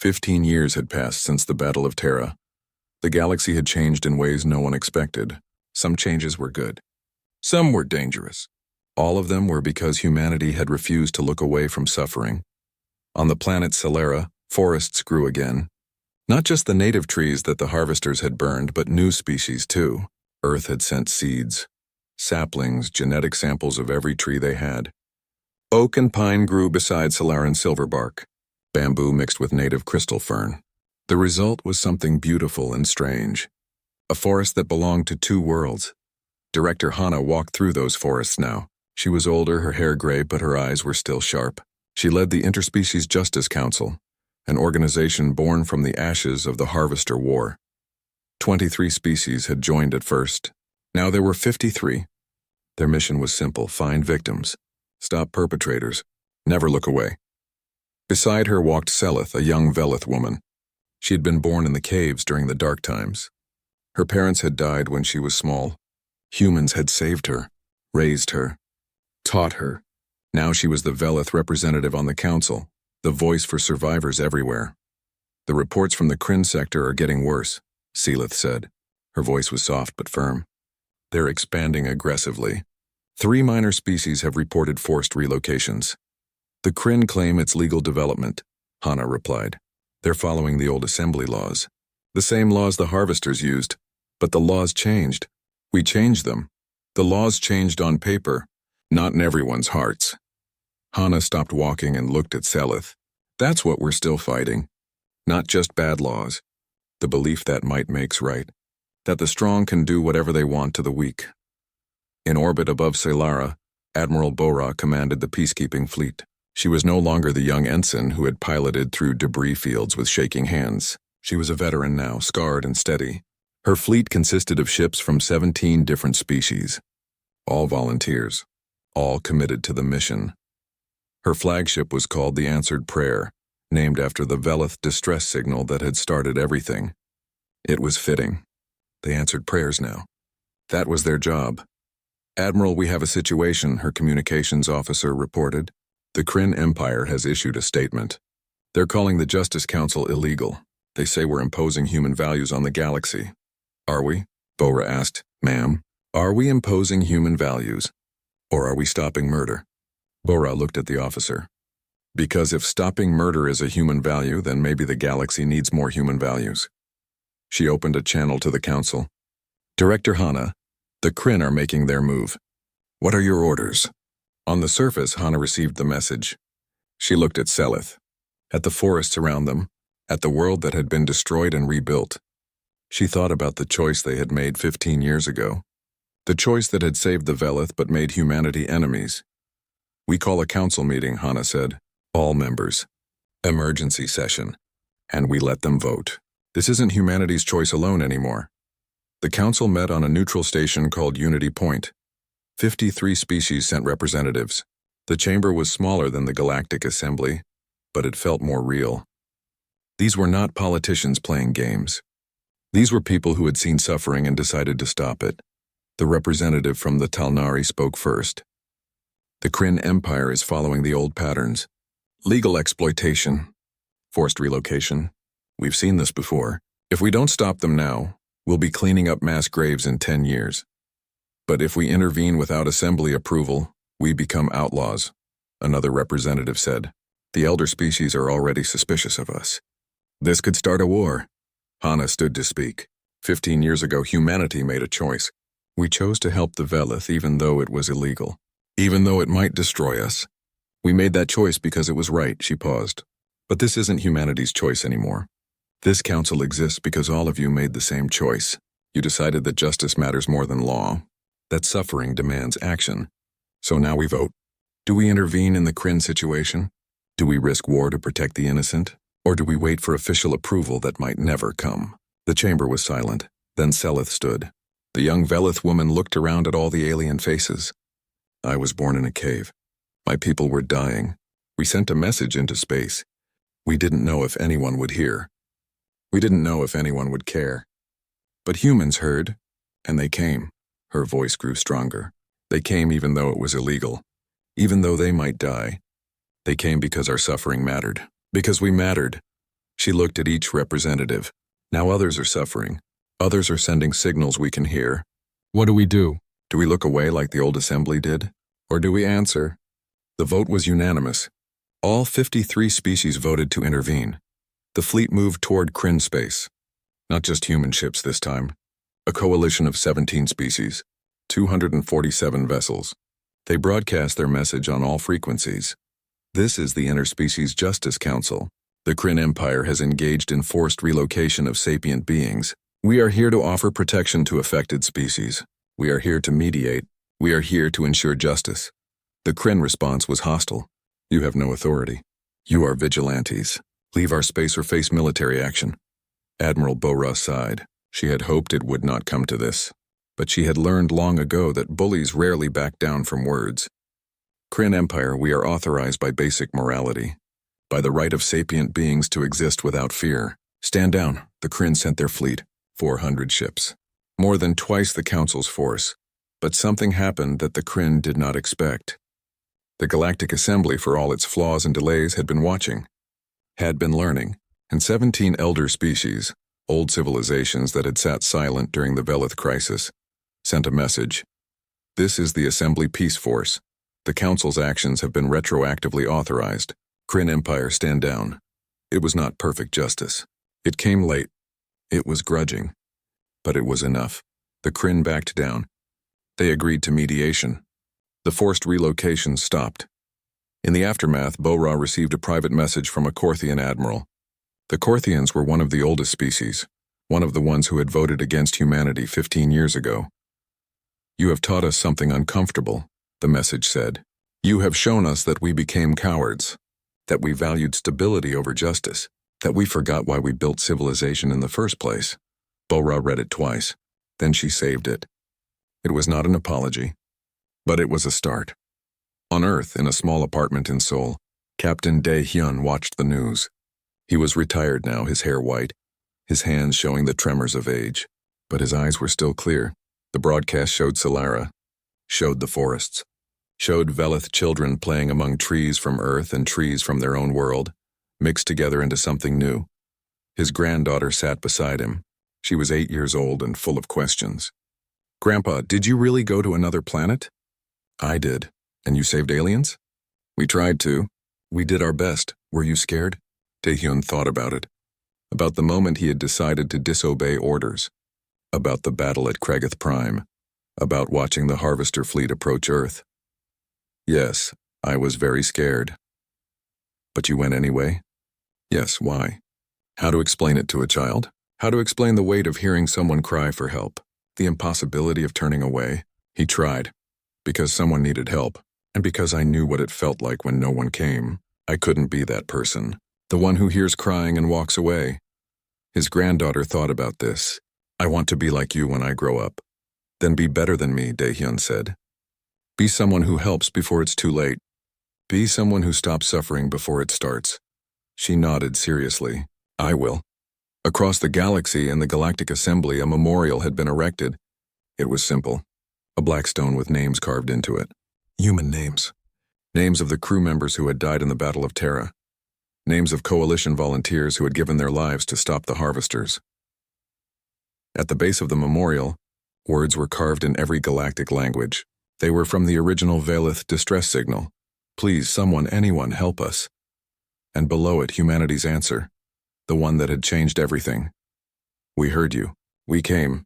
15 years had passed since the Battle of Terra. The galaxy had changed in ways no one expected. Some changes were good. Some were dangerous. All of them were because humanity had refused to look away from suffering. On the planet Celera, forests grew again. Not just the native trees that the harvesters had burned, but new species too. Earth had sent seeds, saplings, genetic samples of every tree they had. Oak and pine grew beside Celeran silverbark. Bamboo mixed with native crystal fern. The result was something beautiful and strange. A forest that belonged to two worlds. Director Hana walked through those forests now. She was older, her hair gray, but her eyes were still sharp. She led the Interspecies Justice Council, an organization born from the ashes of the Harvester War. 23 species had joined at first. Now there were 53. Their mission was simple: find victims, stop perpetrators, never look away. Beside her walked Selith, a young Velith woman. She had been born in the caves during the dark times. Her parents had died when she was small. Humans had saved her, raised her, taught her. Now she was the Velith representative on the council, the voice for survivors everywhere. The reports from the Kryn sector are getting worse, Selith said. Her voice was soft but firm. They're expanding aggressively. 3 minor species have reported forced relocations. The Kryn claim it's legal development, Hana replied. They're following the old assembly laws. The same laws the harvesters used, but the laws changed. We changed them. The laws changed on paper, not in everyone's hearts. Hana stopped walking and looked at Selith. That's what we're still fighting. Not just bad laws. The belief that might makes right. That the strong can do whatever they want to the weak. In orbit above Celara, Admiral Bora commanded the peacekeeping fleet. She was no longer the young ensign who had piloted through debris fields with shaking hands. She was a veteran now, scarred and steady. Her fleet consisted of ships from 17 different species. All volunteers. All committed to the mission. Her flagship was called the Answered Prayer, named after the Velith distress signal that had started everything. It was fitting. They answered prayers now. That was their job. Admiral, we have a situation, her communications officer reported. The Kryn Empire has issued a statement. They're calling the Justice Council illegal. They say we're imposing human values on the galaxy. Are we? Bora asked. Ma'am, are we imposing human values? Or are we stopping murder? Bora looked at the officer. Because if stopping murder is a human value, then maybe the galaxy needs more human values. She opened a channel to the council. Director Hana, the Kryn are making their move. What are your orders? On the surface, Hana received the message. She looked at Selith, at the forests around them, at the world that had been destroyed and rebuilt. She thought about the choice they had made 15 years ago. The choice that had saved the Velith but made humanity enemies. We call a council meeting, Hana said. All members. Emergency session. And we let them vote. This isn't humanity's choice alone anymore. The council met on a neutral station called Unity Point. 53 species sent representatives. The chamber was smaller than the Galactic Assembly, but it felt more real. These were not politicians playing games. These were people who had seen suffering and decided to stop it. The representative from the Talnari spoke first. The Kryn Empire is following the old patterns. Legal exploitation. Forced relocation. We've seen this before. If we don't stop them now, we'll be cleaning up mass graves in 10 years. But if we intervene without assembly approval, we become outlaws, another representative said. The elder species are already suspicious of us. This could start a war. Hana stood to speak. 15 years ago, humanity made a choice. We chose to help the Velith even though it was illegal. Even though it might destroy us. We made that choice because it was right, she paused. But this isn't humanity's choice anymore. This council exists because all of you made the same choice. You decided that justice matters more than law. That suffering demands action. So now we vote. Do we intervene in the Kryn situation? Do we risk war to protect the innocent? Or do we wait for official approval that might never come? The chamber was silent. Then Selith stood. The young Velith woman looked around at all the alien faces. I was born in a cave. My people were dying. We sent a message into space. We didn't know if anyone would hear. We didn't know if anyone would care. But humans heard, and they came. Her voice grew stronger. They came even though it was illegal. Even though they might die. They came because our suffering mattered. Because we mattered. She looked at each representative. Now others are suffering. Others are sending signals we can hear. What do we do? Do we look away like the old assembly did? Or do we answer? The vote was unanimous. All 53 species voted to intervene. The fleet moved toward Kryn space. Not just human ships this time. A coalition of 17 species. 247 vessels. They broadcast their message on all frequencies. This is the Interspecies Justice Council. The Kryn Empire has engaged in forced relocation of sapient beings. We are here to offer protection to affected species. We are here to mediate. We are here to ensure justice. The Kryn response was hostile. You have no authority. You are vigilantes. Leave our space or face military action. Admiral Bora sighed. She had hoped it would not come to this. But she had learned long ago that bullies rarely back down from words. Kryn Empire, we are authorized by basic morality. By the right of sapient beings to exist without fear. Stand down. The Kryn sent their fleet. 400 ships. More than twice the Council's force. But something happened that the Kryn did not expect. The Galactic Assembly, for all its flaws and delays, had been watching. Had been learning. And 17 elder species, old civilizations that had sat silent during the Velith crisis, sent a message. This is the Assembly Peace Force. The Council's actions have been retroactively authorized. Kryn Empire, stand down. It was not perfect justice. It came late. It was grudging. But it was enough. The Kryn backed down. They agreed to mediation. The forced relocation stopped. In the aftermath, Bora received a private message from a Korthian admiral. The Korthians were one of the oldest species, one of the ones who had voted against humanity 15 years ago. You have taught us something uncomfortable, the message said. You have shown us that we became cowards, that we valued stability over justice, that we forgot why we built civilization in the first place. Bora read it twice. Then she saved it. It was not an apology, but it was a start. On Earth, in a small apartment in Seoul, Captain Dae-hyun watched the news. He was retired now, his hair white, his hands showing the tremors of age, but his eyes were still clear. The broadcast showed Solara, showed the forests, showed Velith children playing among trees from Earth and trees from their own world, mixed together into something new. His granddaughter sat beside him. She was 8 years old and full of questions. Grandpa, did you really go to another planet? I did. And you saved aliens? We tried to. We did our best. Were you scared? Dae-hyun thought about it. About the moment he had decided to disobey orders. About the battle at Kregath Prime. About watching the Harvester fleet approach Earth. Yes, I was very scared. But you went anyway? Yes, why? How to explain it to a child? How to explain the weight of hearing someone cry for help? The impossibility of turning away? He tried. Because someone needed help. And because I knew what it felt like when no one came. I couldn't be that person. The one who hears crying and walks away. His granddaughter thought about this. I want to be like you when I grow up. Then be better than me, Dae-hyun said. Be someone who helps before it's too late. Be someone who stops suffering before it starts. She nodded seriously. I will. Across the galaxy and the Galactic Assembly, a memorial had been erected. It was simple. A black stone with names carved into it. Human names. Names of the crew members who had died in the Battle of Terra. Names of coalition volunteers who had given their lives to stop the Harvesters. At the base of the memorial, words were carved in every galactic language. They were from the original Velith distress signal. Please, someone, anyone, help us. And below it, humanity's answer. The one that had changed everything. We heard you. We came.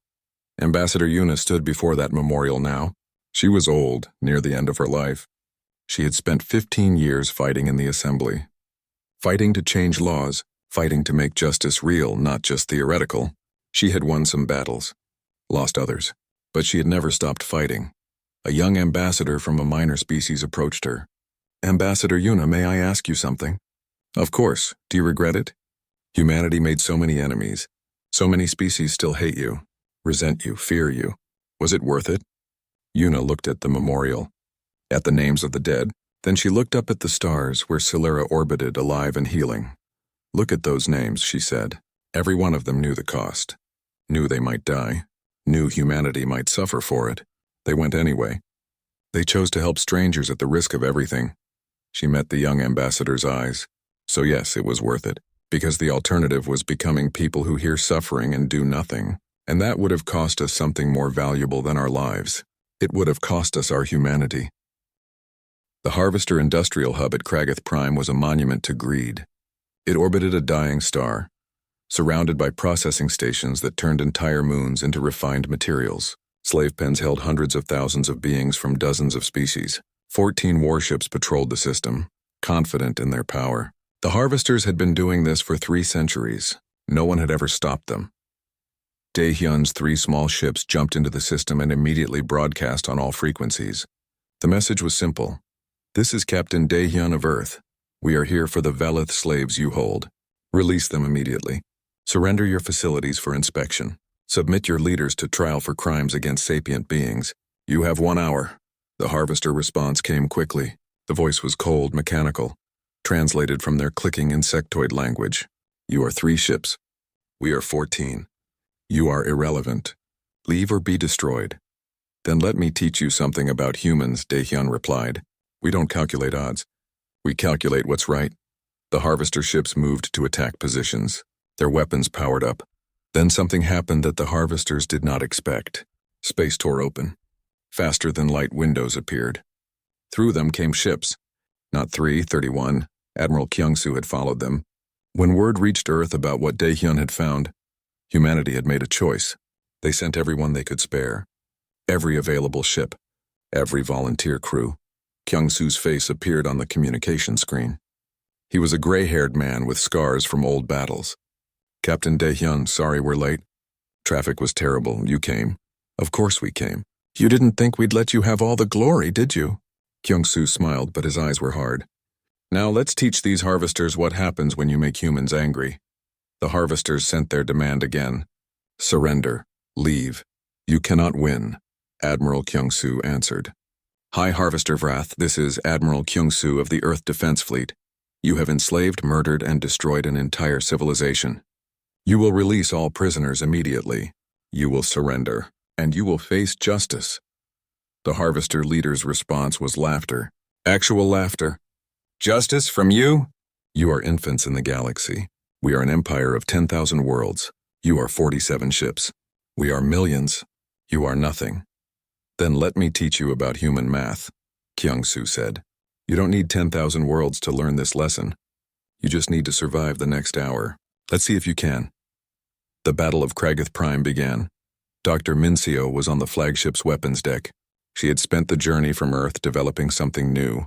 Ambassador Yuna stood before that memorial now. She was old, near the end of her life. She had spent 15 years fighting in the assembly. Fighting to change laws, fighting to make justice real, not just theoretical. She had won some battles, lost others, but she had never stopped fighting. A young ambassador from a minor species approached her. Ambassador Yuna, may I ask you something? Of course. Do you regret it? Humanity made so many enemies. So many species still hate you, resent you, fear you. Was it worth it? Yuna looked at the memorial, at the names of the dead. Then she looked up at the stars where Solara orbited, alive and healing. Look at those names, she said. Every one of them knew the cost. Knew they might die. Knew humanity might suffer for it. They went anyway. They chose to help strangers at the risk of everything. She met the young ambassador's eyes. So yes, it was worth it. because the alternative was becoming people who hear suffering and do nothing, and that would have cost us something more valuable than our lives. It would have cost us our humanity. The Harvester Industrial Hub at Cragath Prime was a monument to greed. It orbited a dying star, surrounded by processing stations that turned entire moons into refined materials. Slave pens held hundreds of thousands of beings from dozens of species. 14 warships patrolled the system, confident in their power. The Harvesters had been doing this for 3 centuries. No one had ever stopped them. Daehyun's 3 small ships jumped into the system and immediately broadcast on all frequencies. The message was simple. This is Captain Daehyun of Earth. We are here for the Velith slaves you hold. Release them immediately. Surrender your facilities for inspection. Submit your leaders to trial for crimes against sapient beings. You have 1 hour. The Harvester response came quickly. The voice was cold, mechanical, translated from their clicking insectoid language. You are 3 ships. We are 14. You are irrelevant. Leave or be destroyed. Then let me teach you something about humans, Daehyun replied. We don't calculate odds. We calculate what's right. The Harvester ships moved to attack positions. Their weapons powered up. Then something happened that the Harvesters did not expect. Space tore open. Faster than light windows appeared. Through them came ships. Not 31. Admiral Kyung-soo had followed them. When word reached Earth about what Daehyun had found, humanity had made a choice. They sent everyone they could spare. Every available ship. Every volunteer crew. Kyung-soo's face appeared on the communication screen. He was a gray-haired man with scars from old battles. Captain Daehyun, sorry we're late. Traffic was terrible. You came. Of course we came. You didn't think we'd let you have all the glory, did you? Kyung-soo smiled, but his eyes were hard. Now let's teach these Harvesters what happens when you make humans angry. The Harvesters sent their demand again. Surrender. Leave. You cannot win. Admiral Kyung-soo answered. High Harvester Wrath, this is Admiral Kyung-soo of the Earth Defense Fleet. You have enslaved, murdered, and destroyed an entire civilization. You will release all prisoners immediately. You will surrender, and you will face justice. The Harvester leader's response was laughter. Actual laughter. Justice from you? You are infants in the galaxy. We are an empire of 10,000 worlds. You are 47 ships. We are millions. You are nothing. Then let me teach you about human math, Kyung-soo said. You don't need 10,000 worlds to learn this lesson. You just need to survive the next hour. Let's see if you can. The Battle of Cragath Prime began. Dr. Minseo was on the flagship's weapons deck. She had spent the journey from Earth developing something new.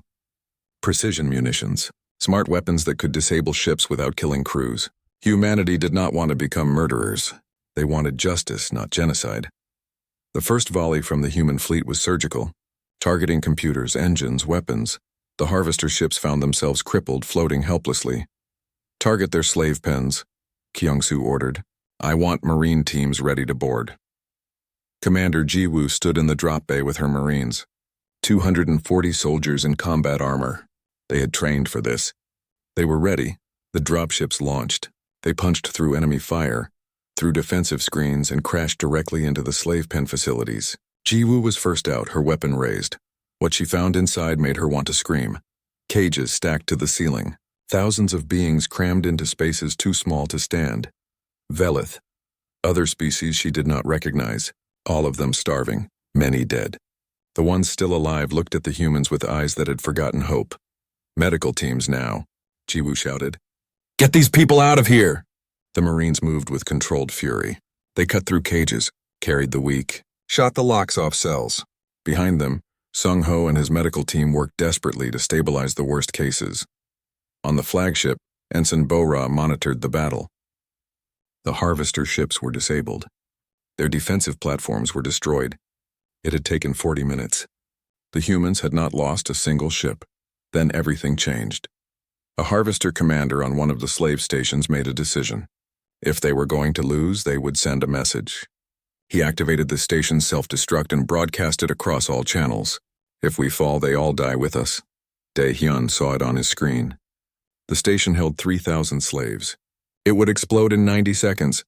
Precision munitions. Smart weapons that could disable ships without killing crews. Humanity did not want to become murderers. They wanted justice, not genocide. The first volley from the human fleet was surgical, targeting computers, engines, weapons. The Harvester ships found themselves crippled, floating helplessly. Target their slave pens, Kyung-soo ordered. I want Marine teams ready to board. Commander Ji-woo stood in the drop bay with her Marines. 240 soldiers in combat armor. They had trained for this. They were ready. The dropships launched. They punched through enemy fire, through defensive screens, and crashed directly into the slave pen facilities. Ji-woo was first out, her weapon raised. What she found inside made her want to scream. Cages stacked to the ceiling. Thousands of beings crammed into spaces too small to stand. Velith. Other species she did not recognize. All of them starving. Many dead. The ones still alive looked at the humans with eyes that had forgotten hope. Medical teams now, Ji-woo shouted. Get these people out of here! The Marines moved with controlled fury. They cut through cages, carried the weak, shot the locks off cells. Behind them, Sung-ho and his medical team worked desperately to stabilize the worst cases. On the flagship, Ensign Bo-ra monitored the battle. The Harvester ships were disabled. Their defensive platforms were destroyed. It had taken 40 minutes. The humans had not lost a single ship. Then everything changed. A Harvester commander on one of the slave stations made a decision. If they were going to lose, they would send a message. He activated the station's self-destruct and broadcast it across all channels. If we fall, they all die with us. Daehyun saw it on his screen. The station held 3,000 slaves. It would explode in 90 seconds.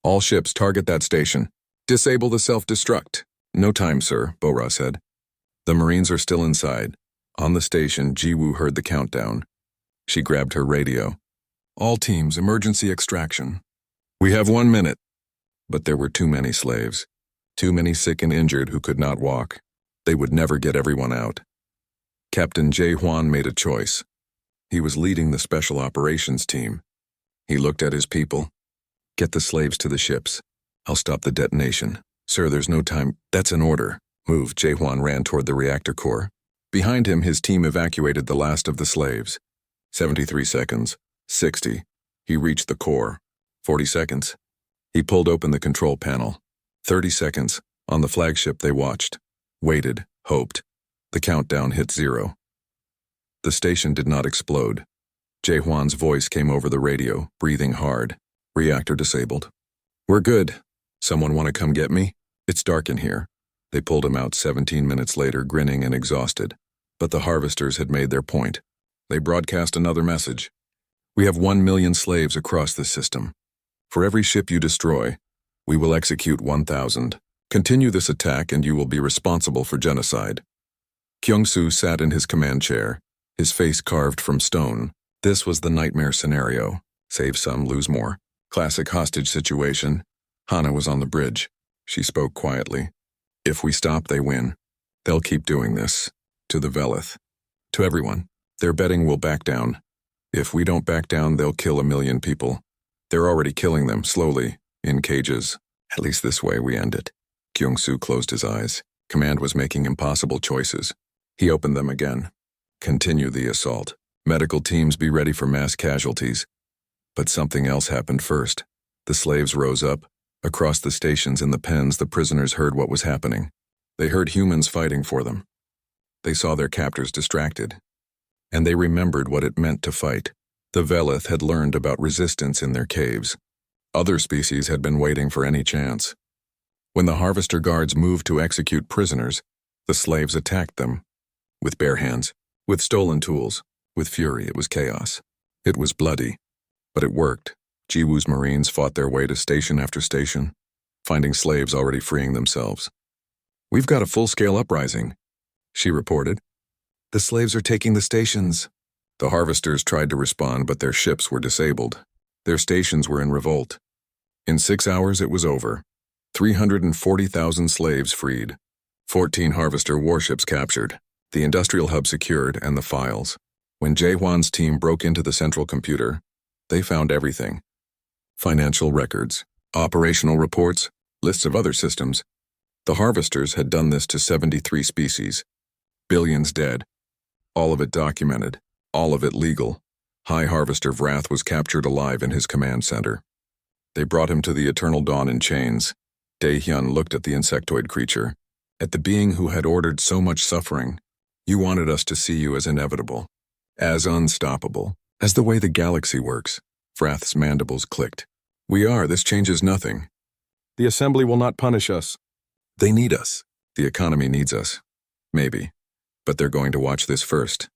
All ships target that station. Disable the self-destruct. No time, sir, Bo-ra said. The Marines are still inside. On the station, Ji-woo heard the countdown. She grabbed her radio. All teams, emergency extraction. We have 1 minute. But there were too many slaves. Too many sick and injured who could not walk. They would never get everyone out. Captain J. Juan made a choice. He was leading the special operations team. He looked at his people. Get the slaves to the ships. I'll stop the detonation. Sir, there's no time. That's an order. Move. J. Juan ran toward the reactor core. Behind him, his team evacuated the last of the slaves. 73 seconds. 60. He reached the core. 40 seconds. He pulled open the control panel. 30 seconds. On the flagship, they watched. Waited. Hoped. The countdown hit 0. The station did not explode. J. Juan's voice came over the radio, breathing hard. Reactor disabled. We're good. Someone want to come get me? It's dark in here. They pulled him out 17 minutes later, grinning and exhausted. But the harvesters had made their point. They broadcast another message. We have 1 million slaves across this system. For every ship you destroy, we will execute 1,000. Continue this attack and you will be responsible for genocide. Kyung-soo sat in his command chair, his face carved from stone. This was the nightmare scenario. Save some, lose more. Classic hostage situation. Hana was on the bridge. She spoke quietly. If we stop, they win. They'll keep doing this. To the Velith. To everyone. They're betting we'll back down. If we don't back down, they'll kill 1 million people. They're already killing them, slowly, in cages. At least this way we end it. Kyung-soo closed his eyes. Command was making impossible choices. He opened them again. Continue the assault. Medical teams be ready for mass casualties. But something else happened first. The slaves rose up. Across the stations in the pens, the prisoners heard what was happening. They heard humans fighting for them. They saw their captors distracted. And they remembered what it meant to fight. The Velith had learned about resistance in their caves. Other species had been waiting for any chance. When the harvester guards moved to execute prisoners, the slaves attacked them. With bare hands, with stolen tools, with fury. It was chaos. It was bloody. But it worked. Jiwoo's Marines fought their way to station after station, finding slaves already freeing themselves. We've got a full-scale uprising, she reported. The slaves are taking the stations. The harvesters tried to respond, but their ships were disabled. Their stations were in revolt. In 6 hours, it was over. 340,000 slaves freed. 14 harvester warships captured. The industrial hub secured, and the files. When Jae Hwan's team broke into the central computer, they found everything. Financial records, operational reports, lists of other systems. The harvesters had done this to 73 species. Billions dead. All of it documented. All of it legal. High Harvester Vrath was captured alive in his command center. They brought him to the Eternal Dawn in chains. Dae-hyun looked at the insectoid creature, at the being who had ordered so much suffering. You wanted us to see you as inevitable, as unstoppable, as the way the galaxy works. Vrath's mandibles clicked. We are. This changes nothing. The Assembly will not punish us. They need us. The economy needs us. Maybe. But they're going to watch this first.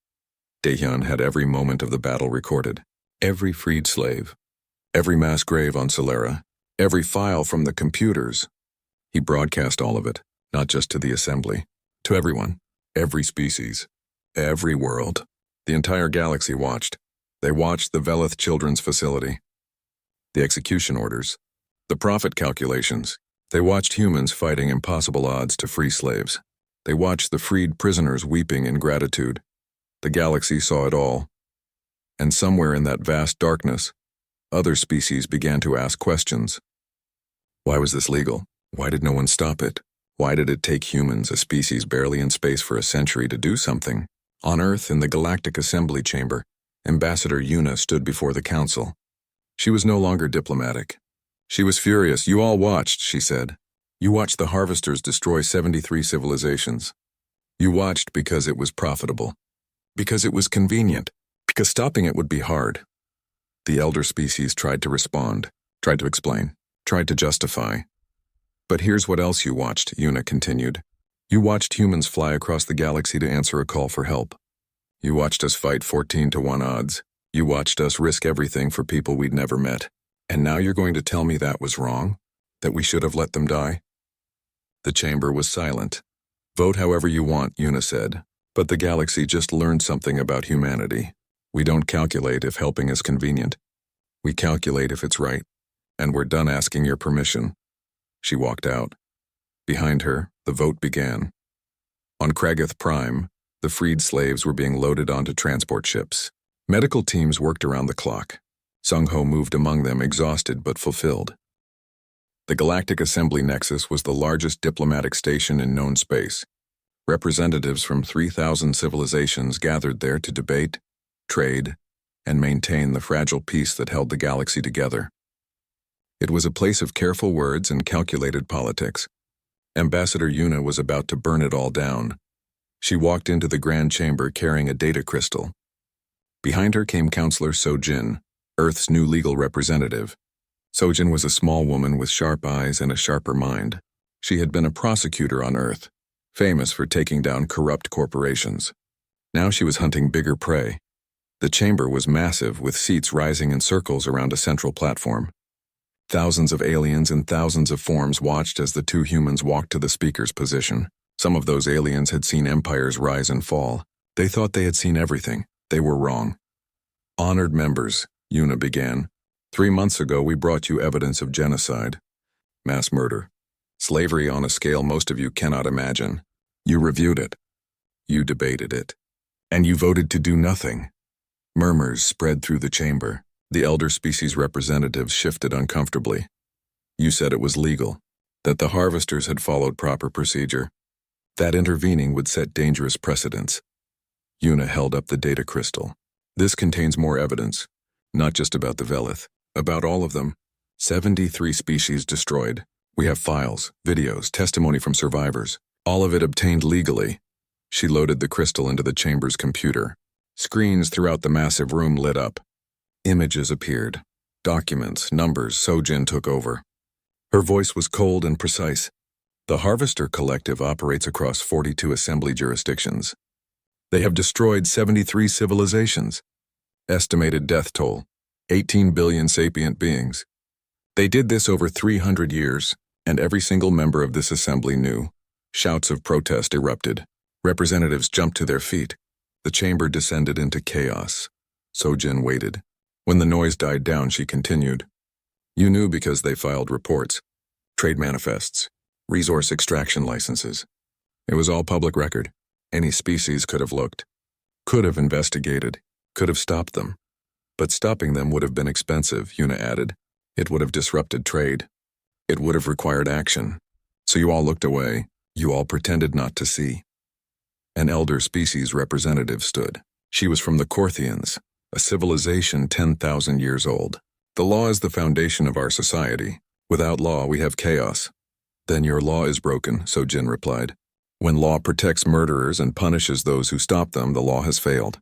Dae-hyun had every moment of the battle recorded. Every freed slave. Every mass grave on Solera. Every file from the computers. He broadcast all of it, not just to the Assembly. To everyone. Every species. Every world. The entire galaxy watched. They watched the Velith Children's Facility. The execution orders. The profit calculations. They watched humans fighting impossible odds to free slaves. They watched the freed prisoners weeping in gratitude. The galaxy saw it all. And somewhere in that vast darkness, other species began to ask questions. Why was this legal? Why did no one stop it? Why did it take humans, a species barely in space for a century, to do something? On Earth, in the Galactic Assembly Chamber, Ambassador Yuna stood before the Council. She was no longer diplomatic. She was furious. You all watched, she said. You watched the harvesters destroy 73 civilizations. You watched because it was profitable. Because it was convenient. Because stopping it would be hard. The elder species tried to respond, tried to explain, tried to justify. But here's what else you watched, Yuna continued. You watched humans fly across the galaxy to answer a call for help. You watched us fight 14-1 odds. You watched us risk everything for people we'd never met. And now you're going to tell me that was wrong? That we should have let them die? The chamber was silent. Vote however you want, Yuna said. But the galaxy just learned something about humanity. We don't calculate if helping is convenient. We calculate if it's right, and we're done asking your permission." She walked out. Behind her, the vote began. On Kragath Prime, the freed slaves were being loaded onto transport ships. Medical teams worked around the clock. Sung-Ho moved among them, exhausted but fulfilled. The Galactic Assembly Nexus was the largest diplomatic station in known space. Representatives from 3,000 civilizations gathered there to debate, trade, and maintain the fragile peace that held the galaxy together. It was a place of careful words and calculated politics. Ambassador Yuna was about to burn it all down. She walked into the grand chamber carrying a data crystal. Behind her came Counselor Sojin, Earth's new legal representative. Sojin was a small woman with sharp eyes and a sharper mind. She had been a prosecutor on Earth, famous for taking down corrupt corporations. Now she was hunting bigger prey. The chamber was massive, with seats rising in circles around a central platform. Thousands of aliens in thousands of forms watched as the two humans walked to the speaker's position. Some of those aliens had seen empires rise and fall. They thought they had seen everything. They were wrong. "Honored members," Yuna began. "3 months ago we brought you evidence of genocide, mass murder, slavery on a scale most of you cannot imagine. You reviewed it. You debated it. And you voted to do nothing." Murmurs spread through the chamber. The elder species representatives shifted uncomfortably. "You said it was legal, that the harvesters had followed proper procedure, that intervening would set dangerous precedents." Yuna held up the data crystal. "This contains more evidence, not just about the Velith, about all of them. 73 species destroyed. We have files, videos, testimony from survivors. All of it obtained legally." She loaded the crystal into the chamber's computer. Screens throughout the massive room lit up. Images appeared. Documents, numbers. Sojin took over. Her voice was cold and precise. "The Harvester Collective operates across 42 assembly jurisdictions. They have destroyed 73 civilizations. Estimated death toll, 18 billion sapient beings. They did this over 300 years, and every single member of this assembly knew." Shouts of protest erupted. Representatives jumped to their feet. The chamber descended into chaos. Sojin waited. When the noise died down, she continued. "You knew because they filed reports, trade manifests, resource extraction licenses. It was all public record. Any species could have looked, could have investigated, could have stopped them. But stopping them would have been expensive," Yuna added. "It would have disrupted trade. It would have required action. So you all looked away. You all pretended not to see." An elder species representative stood. She was from the Korthians, a civilization 10,000 years old. "The law is the foundation of our society. Without law, we have chaos." "Then your law is broken," Sojin replied. "When law protects murderers and punishes those who stop them, the law has failed.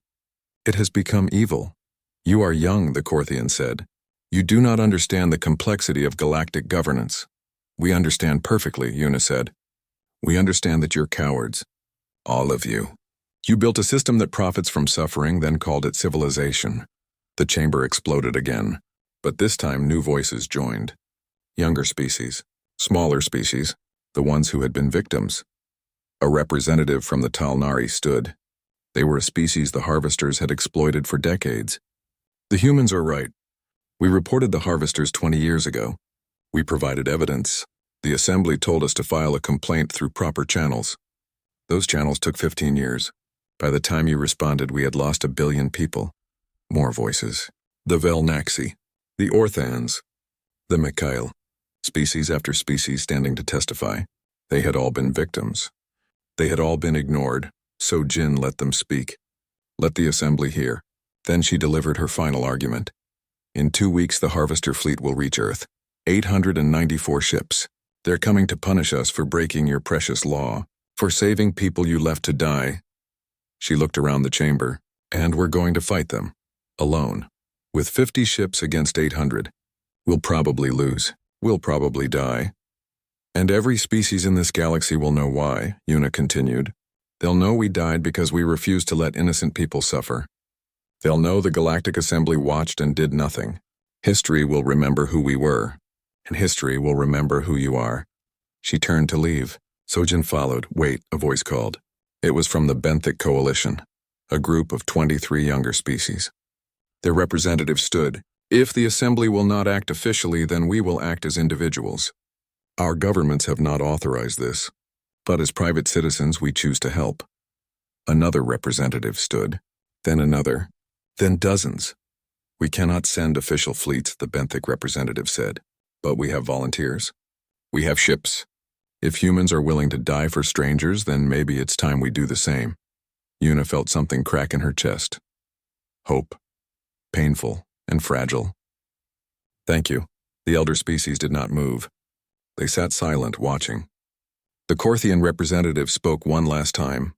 It has become evil." "You are young," the Korthian said. "You do not understand the complexity of galactic governance." "We understand perfectly," Yuna said. "We understand that you're cowards. All of you. You built a system that profits from suffering, then called it civilization." The chamber exploded again, but this time new voices joined. Younger species, smaller species, the ones who had been victims. A representative from the Talnari stood. They were a species the harvesters had exploited for decades. "The humans are right. We reported the harvesters 20 years ago. We provided evidence. The assembly told us to file a complaint through proper channels. Those channels took 15 years. By the time you responded, we had lost 1 billion people." More voices. "The Velnaxi, the Orthans, the Mikhail." Species after species standing to testify. They had all been victims. They had all been ignored, so Jin let them speak. "Let the assembly hear." Then she delivered her final argument. "In 2 weeks the Harvester fleet will reach Earth. 894 ships. They're coming to punish us for breaking your precious law, for saving people you left to die." She looked around the chamber. "And we're going to fight them. Alone. With 50 ships against 800. We'll probably lose. We'll probably die. And every species in this galaxy will know why," Yuna continued. "They'll know we died because we refused to let innocent people suffer. They'll know the Galactic Assembly watched and did nothing. History will remember who we were, and history will remember who you are." She turned to leave. Sojin followed. "Wait," a voice called. It was from the Benthic Coalition, a group of 23 younger species. Their representative stood. If the assembly will not act officially, then we will act as individuals. Our governments have not authorized this, but as private citizens we choose to help. Another representative stood, then another, then dozens. We cannot send official fleets, the benthic representative said, but we have volunteers. We have ships. If humans are willing to die for strangers, then maybe it's time we do the same. Una felt something crack in her chest. Hope. Painful and fragile. Thank you. The elder species did not move. They sat silent, watching. The Korthian representative spoke one last time.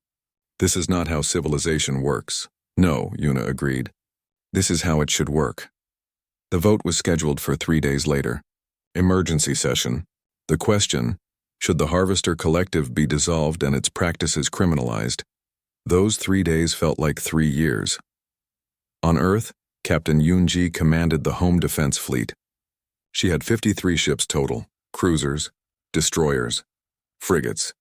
This is not how civilization works. No, Una agreed. This is how it should work. The vote was scheduled for 3 days later. Emergency session. The question, should the Harvester Collective be dissolved and its practices criminalized? Those 3 days felt like 3 years. On Earth, Captain Yunji commanded the Home Defense Fleet. She had 53 ships total, cruisers, destroyers, frigates.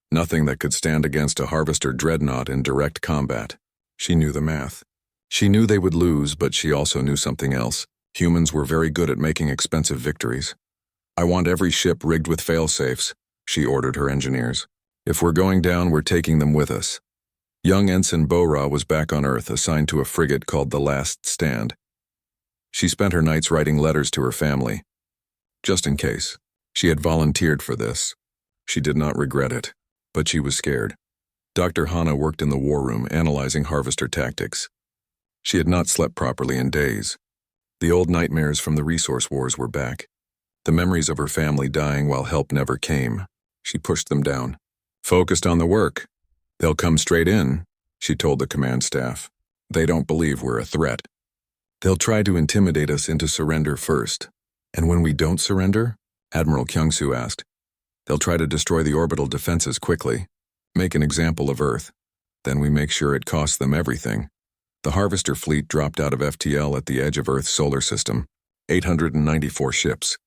Nothing that could stand against a Harvester dreadnought in direct combat. She knew the math. She knew they would lose, but she also knew something else. Humans were very good at making expensive victories. I want every ship rigged with fail-safes, she ordered her engineers. If we're going down, we're taking them with us. Young Ensign Bora was back on Earth, assigned to a frigate called the Last Stand. She spent her nights writing letters to her family. Just in case. She had volunteered for this. She did not regret it, but she was scared. Dr. Hana worked in the war room, analyzing Harvester tactics. She had not slept properly in days. The old nightmares from the resource wars were back. The memories of her family dying while help never came. She pushed them down. Focused on the work. They'll come straight in, she told the command staff. They don't believe we're a threat. They'll try to intimidate us into surrender first. And when we don't surrender, Admiral Kyungsu asked, they'll try to destroy the orbital defenses quickly, make an example of Earth. Then we make sure it costs them everything. The Harvester fleet dropped out of FTL at the edge of Earth's solar system, 894 ships.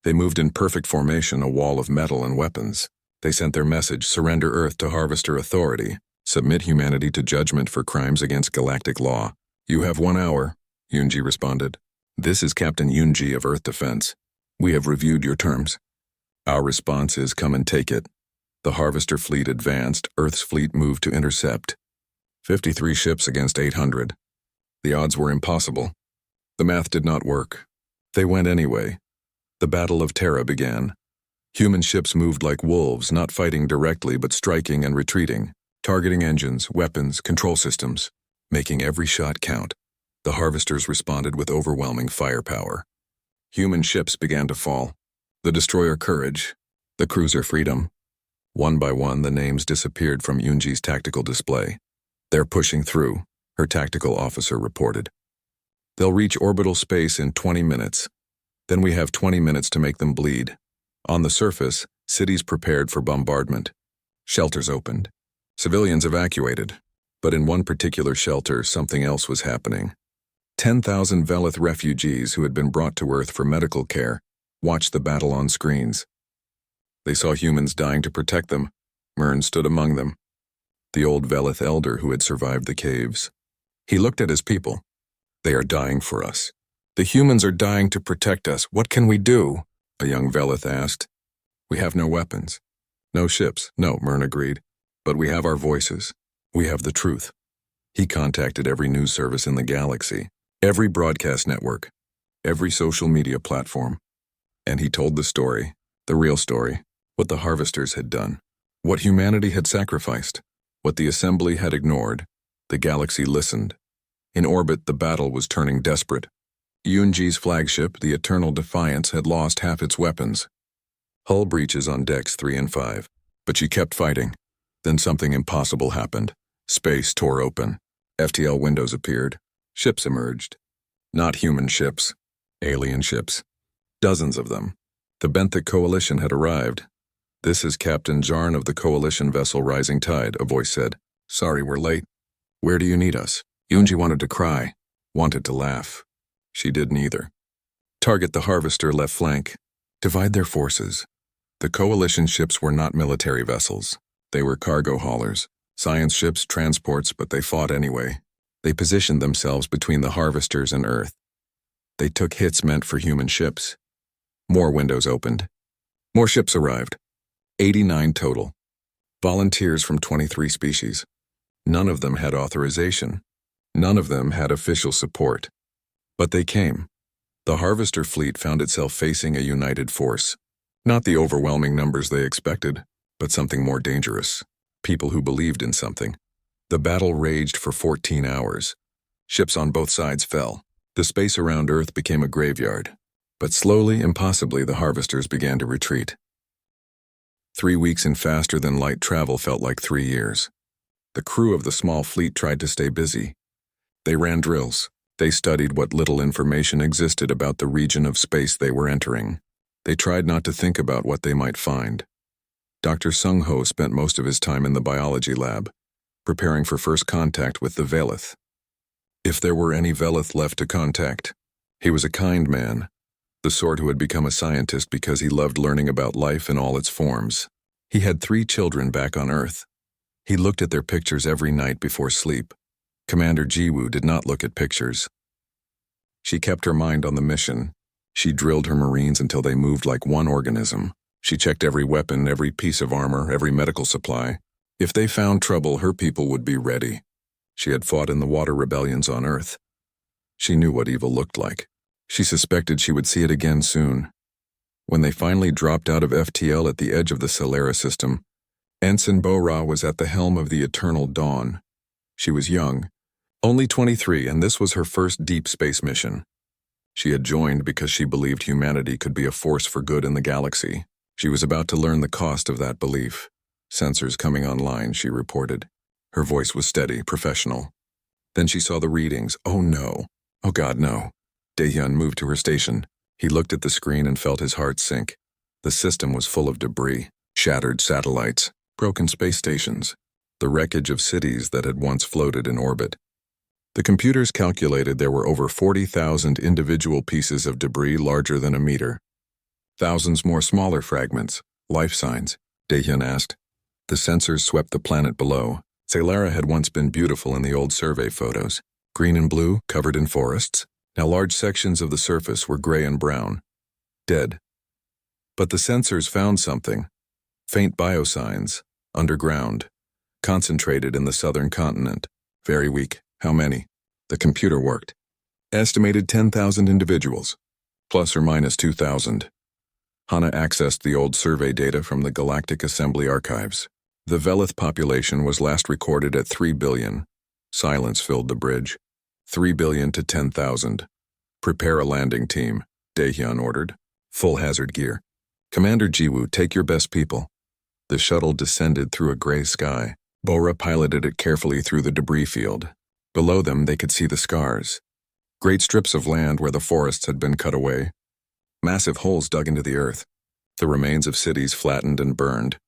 They moved in perfect formation, a wall of metal and weapons. They sent their message, surrender Earth to Harvester authority, submit humanity to judgment for crimes against galactic law. You have 1 hour, Yunji responded. This is Captain Yunji of Earth Defense. We have reviewed your terms. Our response is come and take it. The Harvester fleet advanced, Earth's fleet moved to intercept. 53 ships against 800. The odds were impossible. The math did not work. They went anyway. The Battle of Terra began. Human ships moved like wolves, not fighting directly but striking and retreating, targeting engines, weapons, control systems, making every shot count. The Harvesters responded with overwhelming firepower. Human ships began to fall. The destroyer Courage, the cruiser Freedom. One by one, the names disappeared from Yunji's tactical display. They're pushing through, her tactical officer reported. They'll reach orbital space in 20 minutes. Then we have 20 minutes to make them bleed. On the surface, cities prepared for bombardment. Shelters opened. Civilians evacuated. But in one particular shelter, something else was happening. 10,000 Velith refugees who had been brought to Earth for medical care watched the battle on screens. They saw humans dying to protect them. Mern stood among them, the old Velith elder who had survived the caves. He looked at his people. They are dying for us. The humans are dying to protect us. What can we do? A young Velith asked. We have no weapons. No ships. No, Mern agreed. But we have our voices. We have the truth. He contacted every news service in the galaxy, every broadcast network, every social media platform. And he told the story, the real story, what the Harvesters had done, what humanity had sacrificed, what the Assembly had ignored. The galaxy listened. In orbit, the battle was turning desperate. Yunji's flagship, the Eternal Defiance, had lost half its weapons. Hull breaches on decks 3 and 5. But she kept fighting. Then something impossible happened. Space tore open. FTL windows appeared. Ships emerged. Not human ships. Alien ships. Dozens of them. The benthic coalition had arrived. This is Captain Jarn of the coalition vessel Rising Tide, a voice said. Sorry we're late. Where do you need us? Yunji wanted to cry. Wanted to laugh. She did neither. Target the Harvester left flank. Divide their forces. The coalition ships were not military vessels. They were cargo haulers. Science ships, transports, but they fought anyway. They positioned themselves between the Harvesters and Earth. They took hits meant for human ships. More windows opened. More ships arrived. 89 total. Volunteers from 23 species. None of them had authorization. None of them had official support. But they came. The Harvester fleet found itself facing a united force. Not the overwhelming numbers they expected, but something more dangerous. People who believed in something. The battle raged for 14 hours. Ships on both sides fell. The space around Earth became a graveyard. But slowly, impossibly, the Harvesters began to retreat. 3 weeks in faster-than-light travel felt like 3 years. The crew of the small fleet tried to stay busy. They ran drills. They studied what little information existed about the region of space they were entering. They tried not to think about what they might find. Dr. Sung-ho spent most of his time in the biology lab, preparing for first contact with the Velith. If there were any Velith left to contact, he was a kind man, the sort who had become a scientist because he loved learning about life in all its forms. He had 3 children back on Earth. He looked at their pictures every night before sleep. Commander Jiwoo did not look at pictures. She kept her mind on the mission. She drilled her Marines until they moved like one organism. She checked every weapon, every piece of armor, every medical supply. If they found trouble, her people would be ready. She had fought in the water rebellions on Earth. She knew what evil looked like. She suspected she would see it again soon. When they finally dropped out of FTL at the edge of the Solera system, Ensign Bo-Ra was at the helm of the Eternal Dawn. She was young, only 23, and this was her first deep space mission. She had joined because she believed humanity could be a force for good in the galaxy. She was about to learn the cost of that belief. Sensors coming online, she reported. Her voice was steady, professional. Then she saw the readings. Oh no. Oh God, no. Daehyun moved to her station. He looked at the screen and felt his heart sink. The system was full of debris, shattered satellites, broken space stations, the wreckage of cities that had once floated in orbit. The computers calculated there were over 40,000 individual pieces of debris larger than a meter. Thousands more smaller fragments, life signs, Daehyun asked. The sensors swept the planet below. Solera had once been beautiful in the old survey photos, green and blue, covered in forests. Now large sections of the surface were gray and brown, dead. But the sensors found something, faint biosigns, underground, concentrated in the southern continent, very weak. How many? The computer worked. Estimated 10,000 individuals, plus or minus 2,000. Hana accessed the old survey data from the Galactic Assembly archives. The Velith population was last recorded at 3 billion. Silence filled the bridge. 3 billion to 10,000. Prepare a landing team, Daehyun ordered. Full hazard gear. Commander Jiwoo, take your best people. The shuttle descended through a gray sky. Bo-Ra piloted it carefully through the debris field. Below them, they could see the scars. Great strips of land where the forests had been cut away. Massive holes dug into the earth. The remains of cities flattened and burned.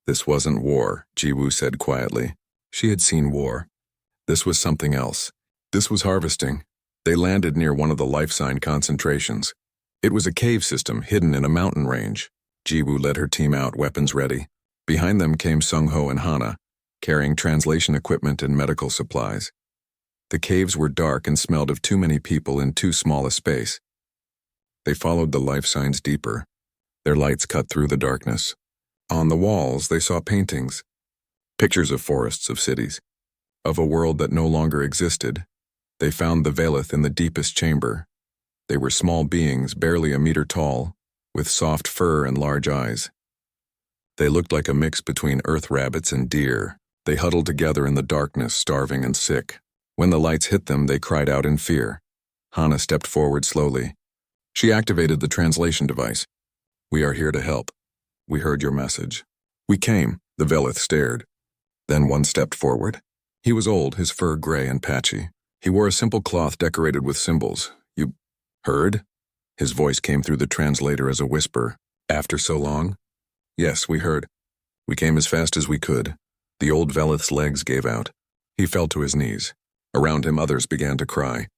This wasn't war, Jiwoo said quietly. She had seen war. This was something else. This was harvesting. They landed near one of the life sign concentrations. It was a cave system hidden in a mountain range. Jiwoo led her team out, weapons ready. Behind them came Sung-ho and Hana, carrying translation equipment and medical supplies. The caves were dark and smelled of too many people in too small a space. They followed the life signs deeper. Their lights cut through the darkness. On the walls, they saw paintings. Pictures of forests, of cities, of a world that no longer existed. They found the Velith in the deepest chamber. They were small beings, barely a meter tall, with soft fur and large eyes. They looked like a mix between earth rabbits and deer. They huddled together in the darkness, starving and sick. When the lights hit them, they cried out in fear. Hana stepped forward slowly. She activated the translation device. We are here to help. We heard your message. We came, the Velith stared. Then one stepped forward. He was old, his fur gray and patchy. He wore a simple cloth decorated with symbols. You heard? His voice came through the translator as a whisper. After so long? Yes, we heard. We came as fast as we could. The old Velith's legs gave out. He fell to his knees. Around him others began to cry.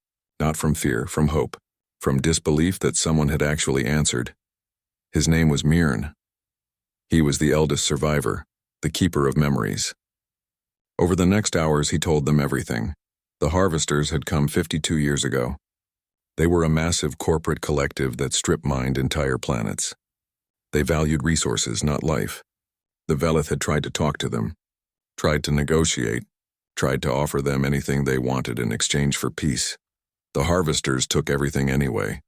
Not from fear, from hope. From disbelief that someone had actually answered. His name was Mirn. He was the eldest survivor, the keeper of memories. Over the next hours he told them everything. The harvesters had come 52 years ago. They were a massive corporate collective that strip-mined entire planets. They valued resources, not life. The Velith had tried to talk to them, tried to negotiate, tried to offer them anything they wanted in exchange for peace. The harvesters took everything anyway.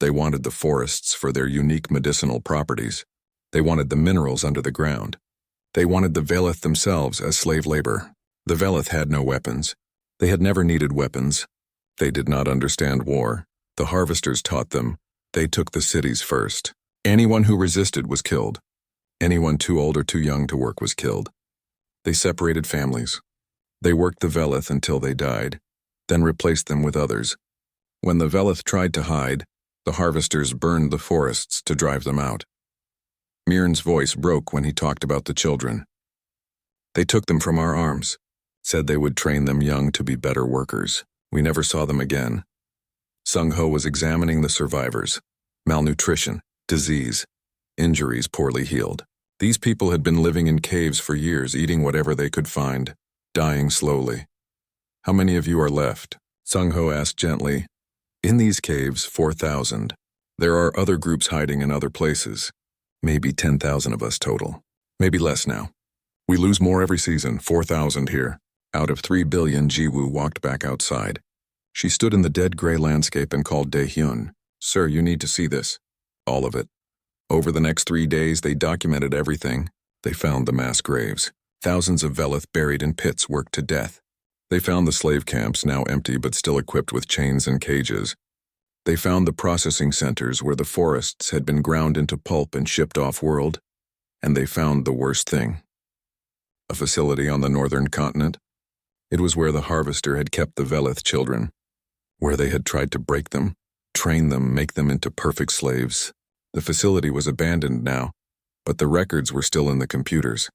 They wanted the forests for their unique medicinal properties. They wanted the minerals under the ground. They wanted the Velith themselves as slave labor. The Velith had no weapons. They had never needed weapons. They did not understand war. The harvesters taught them. They took the cities first. Anyone who resisted was killed. Anyone too old or too young to work was killed. They separated families. They worked the Velith until they died, then replaced them with others. When the Velith tried to hide, the harvesters burned the forests to drive them out. Mirn's voice broke when he talked about the children. They took them from our arms, said they would train them young to be better workers. We never saw them again. Sung-Ho was examining the survivors. Malnutrition, disease, injuries poorly healed. These people had been living in caves for years, eating whatever they could find, dying slowly. How many of you are left? Sung-Ho asked gently. In these caves, 4,000. There are other groups hiding in other places. Maybe 10,000 of us total. Maybe less now. We lose more every season, 4,000 here. Out of 3 billion, Jiwoo walked back outside. She stood in the dead gray landscape and called Dae-hyun. Sir, you need to see this. All of it. Over the next 3 days, they documented everything. They found the mass graves. Thousands of Velith buried in pits worked to death. They found the slave camps, now empty but still equipped with chains and cages. They found the processing centers where the forests had been ground into pulp and shipped off-world. And they found the worst thing. A facility on the northern continent. It was where the harvester had kept the Velith children, where they had tried to break them, train them, make them into perfect slaves. The facility was abandoned now, but the records were still in the computers.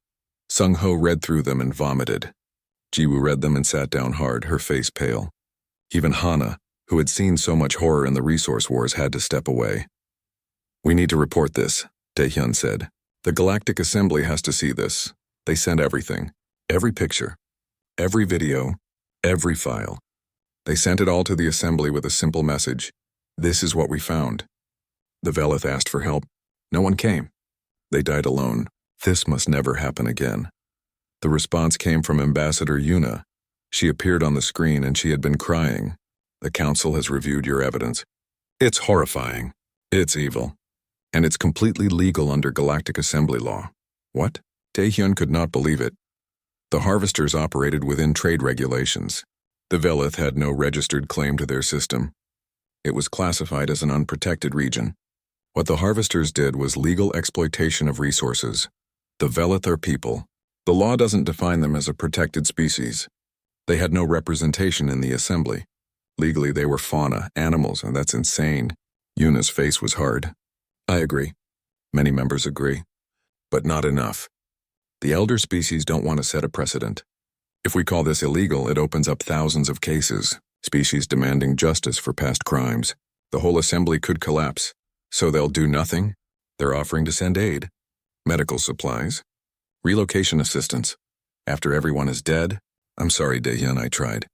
Sung-Ho read through them and vomited. Jiwoo read them and sat down hard, her face pale. Even Hana, who had seen so much horror in the resource wars, had to step away. We need to report this, Dae-hyun said. The Galactic Assembly has to see this. They sent everything. Every picture. Every video. Every file. They sent it all to the Assembly with a simple message. This is what we found. The Velith asked for help. No one came. They died alone. This must never happen again. The response came from Ambassador Yuna. She appeared on the screen and she had been crying. The Council has reviewed your evidence. It's horrifying. It's evil. And it's completely legal under Galactic Assembly law. What? Dae-hyun could not believe it. The harvesters operated within trade regulations. The Velith had no registered claim to their system. It was classified as an unprotected region. What the harvesters did was legal exploitation of resources. The Velith are people. The law doesn't define them as a protected species. They had no representation in the assembly. Legally, they were fauna, animals, and that's insane. Yuna's face was hard. I agree. Many members agree. But not enough. The elder species don't want to set a precedent. If we call this illegal, it opens up thousands of cases, species demanding justice for past crimes. The whole assembly could collapse. So they'll do nothing? They're offering to send aid, medical supplies, relocation assistance. After everyone is dead? I'm sorry, Dae-hyun, I tried.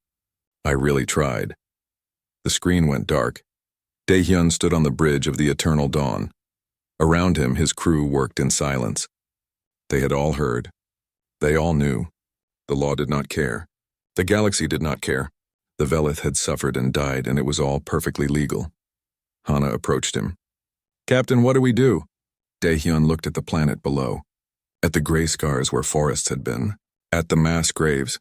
I really tried. The screen went dark. Dae-hyun stood on the bridge of the eternal dawn. Around him, his crew worked in silence. They had all heard. They all knew. The law did not care. The galaxy did not care. The Velith had suffered and died, and it was all perfectly legal. Hana approached him. Captain, what do we do? Dae-hyun looked at the planet below, at the gray scars where forests had been, at the mass graves,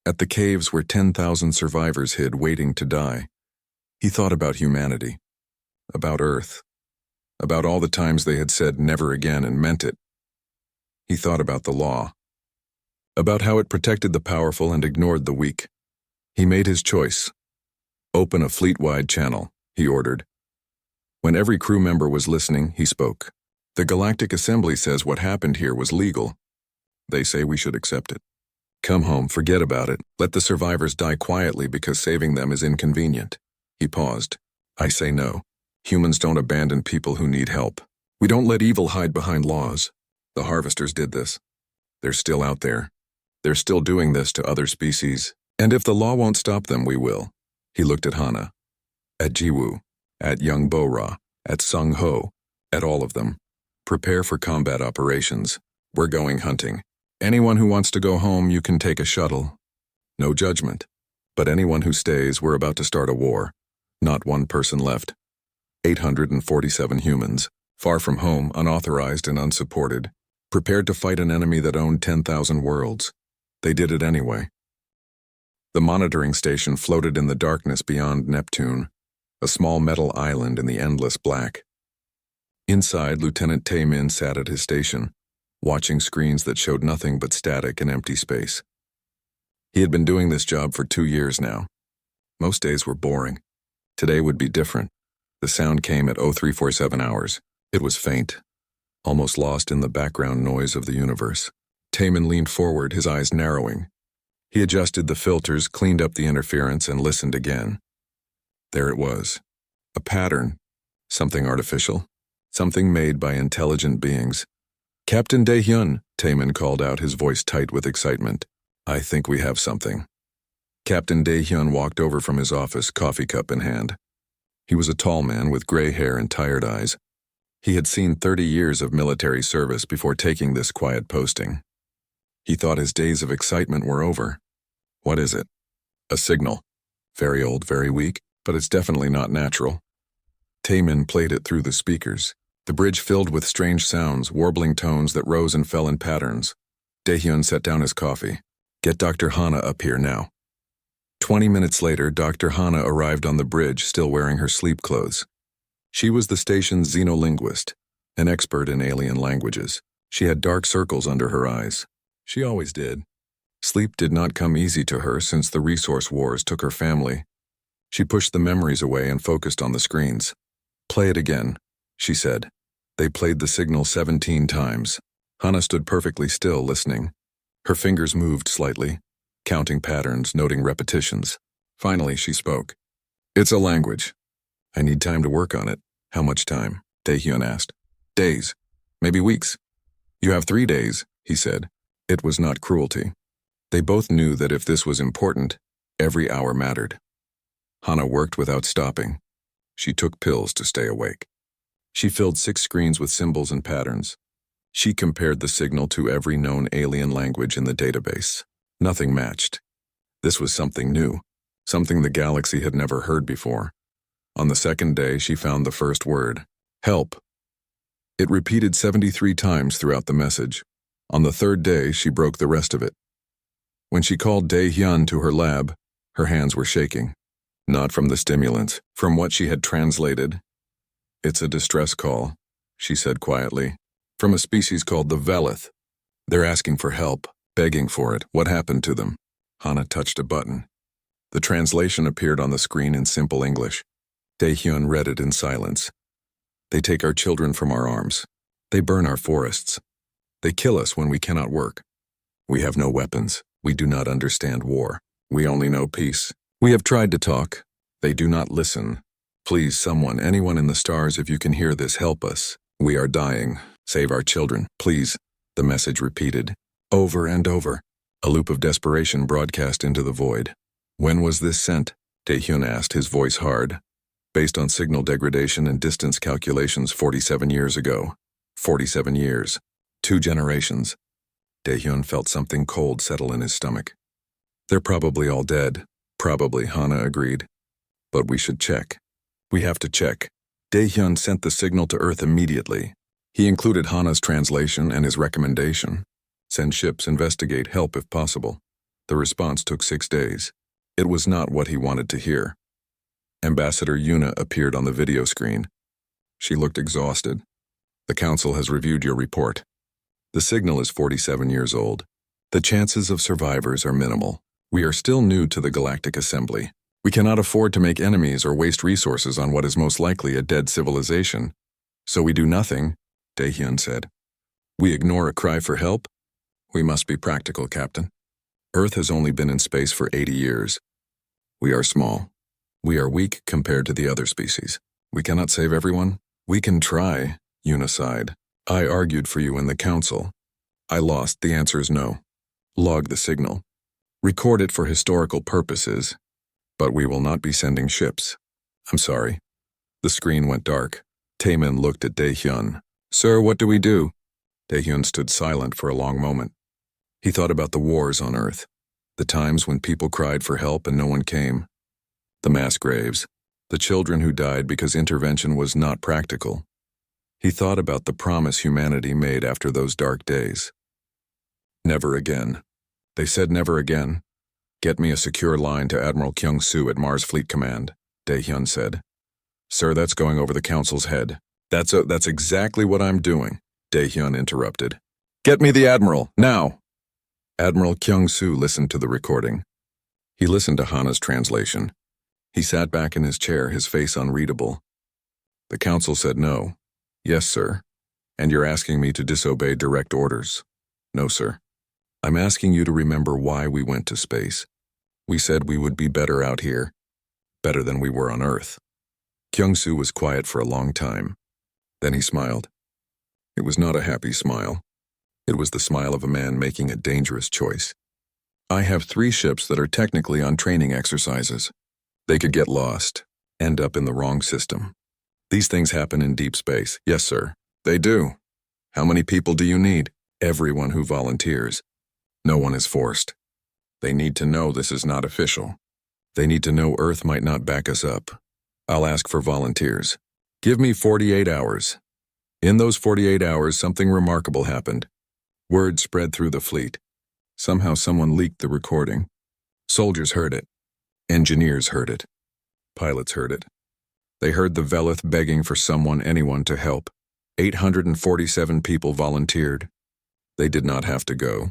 at the caves where 10,000 survivors hid waiting to die. He thought about humanity, about Earth, about all the times they had said never again and meant it. He thought about the law, about how it protected the powerful and ignored the weak. He made his choice. Open a fleet-wide channel, he ordered. When every crew member was listening, he spoke. The Galactic Assembly says what happened here was legal. They say we should accept it. Come home, forget about it. Let the survivors die quietly because saving them is inconvenient. He paused. I say no. Humans don't abandon people who need help. We don't let evil hide behind laws. The harvesters did this. They're still out there. They're still doing this to other species. And if the law won't stop them, we will. He looked at Hana. At Jiwoo, at Yongbora, at Sung Ho, at all of them. Prepare for combat operations. We're going hunting. Anyone who wants to go home, you can take a shuttle. No judgment. But anyone who stays, we're about to start a war. Not one person left. 847 humans, far from home, unauthorized and unsupported, prepared to fight an enemy that owned 10,000 worlds. They did it anyway. The monitoring station floated in the darkness beyond Neptune, a small metal island in the endless black. Inside, Lieutenant Tae-min sat at his station, watching screens that showed nothing but static and empty space. He had been doing this job for 2 years now. Most days were boring. Today would be different. The sound came at 0347 hours. It was faint, almost lost in the background noise of the universe. Tae-min leaned forward, his eyes narrowing. He adjusted the filters, cleaned up the interference, and listened again. There it was. A pattern. Something artificial. Something made by intelligent beings. Captain Dae-hyun, Tae-min called out, his voice tight with excitement. I think we have something. Captain Dae-hyun walked over from his office, coffee cup in hand. He was a tall man with gray hair and tired eyes. He had seen 30 years of military service before taking this quiet posting. He thought his days of excitement were over. What is it? A signal. Very old, very weak, but it's definitely not natural. Tae-min played it through the speakers. The bridge filled with strange sounds, warbling tones that rose and fell in patterns. Dae-hyun set down his coffee. Get Dr. Hana up here now. 20 minutes later, Dr. Hana arrived on the bridge, still wearing her sleep clothes. She was the station's xenolinguist, an expert in alien languages. She had dark circles under her eyes. She always did. Sleep did not come easy to her since the resource wars took her family. She pushed the memories away and focused on the screens. Play it again, she said. They played the signal 17 times. Hana stood perfectly still, listening. Her fingers moved slightly, counting patterns, noting repetitions. Finally, she spoke. It's a language. I need time to work on it. How much time? Dae-hyun asked. Days. Maybe weeks. You have 3 days, he said. It was not cruelty. They both knew that if this was important, every hour mattered. Hana worked without stopping. She took pills to stay awake. She filled 6 screens with symbols and patterns. She compared the signal to every known alien language in the database. Nothing matched. This was something new, something the galaxy had never heard before. On the second day, she found the first word, help. It repeated 73 times throughout the message. On the third day, she broke the rest of it. When she called Dae-hyun to her lab, her hands were shaking. Not from the stimulants, from what she had translated. It's a distress call, she said quietly, from a species called the Velith. They're asking for help, begging for it. What happened to them? Hana touched a button. The translation appeared on the screen in simple English. Dae-hyun read it in silence. They take our children from our arms. They burn our forests. They kill us when we cannot work. We have no weapons. We do not understand war. We only know peace. We have tried to talk. They do not listen. Please, someone, anyone in the stars, if you can hear this, help us. We are dying. Save our children, please. The message repeated, over and over. A loop of desperation broadcast into the void. When was this sent? Dae-hyun asked, his voice hard. Based on signal degradation and distance calculations 47 years ago. 47 years. 2 generations. Dae-hyun felt something cold settle in his stomach. They're probably all dead. Probably, Hana agreed. But we should check. We have to check. Dae-hyun sent the signal to Earth immediately. He included Hana's translation and his recommendation. Send ships, investigate, help if possible. The response took 6 days. It was not what he wanted to hear. Ambassador Yuna appeared on the video screen. She looked exhausted. The Council has reviewed your report. The signal is 47 years old. The chances of survivors are minimal. We are still new to the Galactic Assembly. We cannot afford to make enemies or waste resources on what is most likely a dead civilization. So we do nothing, Dae-hyun said. We ignore a cry for help? We must be practical, Captain. Earth has only been in space for 80 years. We are small. We are weak compared to the other species. We cannot save everyone. We can try, Yuna sighed. I argued for you in the Council. I lost. The answer is no. Log the signal. Record it for historical purposes. But we will not be sending ships. I'm sorry. The screen went dark. Taemin looked at Daehyun. Sir, what do we do? Daehyun stood silent for a long moment. He thought about the wars on Earth, the times when people cried for help and no one came, the mass graves, the children who died because intervention was not practical. He thought about the promise humanity made after those dark days. Never again. They said never again. Get me a secure line to Admiral Kyung-soo at Mars Fleet Command, Daehyun said. Sir, that's going over the Council's head. That's exactly what I'm doing, Daehyun interrupted. Get me the Admiral, now! Admiral Kyung-soo listened to the recording. He listened to Hana's translation. He sat back in his chair, his face unreadable. The Council said no. Yes, sir. And you're asking me to disobey direct orders? No, sir. I'm asking you to remember why we went to space. We said we would be better out here. Better than we were on Earth. Kyung-soo was quiet for a long time. Then he smiled. It was not a happy smile. It was the smile of a man making a dangerous choice. I have 3 ships that are technically on training exercises. They could get lost, end up in the wrong system. These things happen in deep space. Yes, sir. They do. How many people do you need? Everyone who volunteers. No one is forced. They need to know this is not official. They need to know Earth might not back us up. I'll ask for volunteers. Give me 48 hours. In those 48 hours, something remarkable happened. Word spread through the fleet. Somehow someone leaked the recording. Soldiers heard it. Engineers heard it. Pilots heard it. They heard the Velith begging for anyone to help. 847 people volunteered. They did not have to go.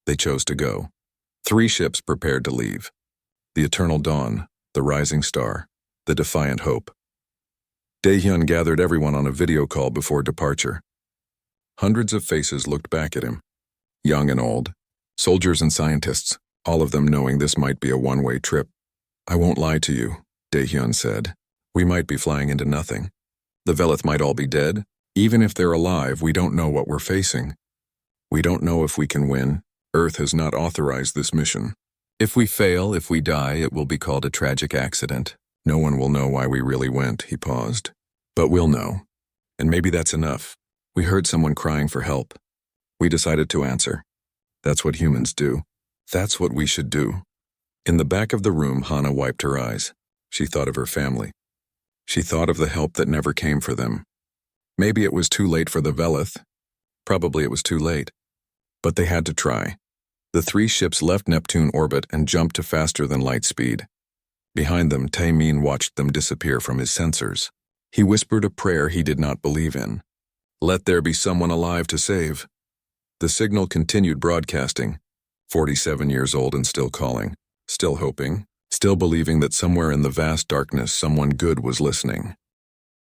They chose to go. 3 ships prepared to leave. The Eternal Dawn, the Rising Star, the Defiant Hope. Daehyun gathered everyone on a video call before departure. Hundreds of faces looked back at him. Young and old. Soldiers and scientists, all of them knowing this might be a one-way trip. I won't lie to you, Daehyun said. We might be flying into nothing. The Velith might all be dead. Even if they're alive, we don't know what we're facing. We don't know if we can win. Earth has not authorized this mission. If we fail, if we die, it will be called a tragic accident. No one will know why we really went, he paused. But we'll know. And maybe that's enough. We heard someone crying for help. We decided to answer. That's what humans do. That's what we should do. In the back of the room, Hana wiped her eyes. She thought of her family. She thought of the help that never came for them. Maybe it was too late for the Velith. Probably it was too late. But they had to try. The 3 ships left Neptune orbit and jumped to faster than light speed. Behind them, Taemin watched them disappear from his sensors. He whispered a prayer he did not believe in. Let there be someone alive to save. The signal continued broadcasting. 47 years old and still calling, still hoping, still believing that somewhere in the vast darkness someone good was listening.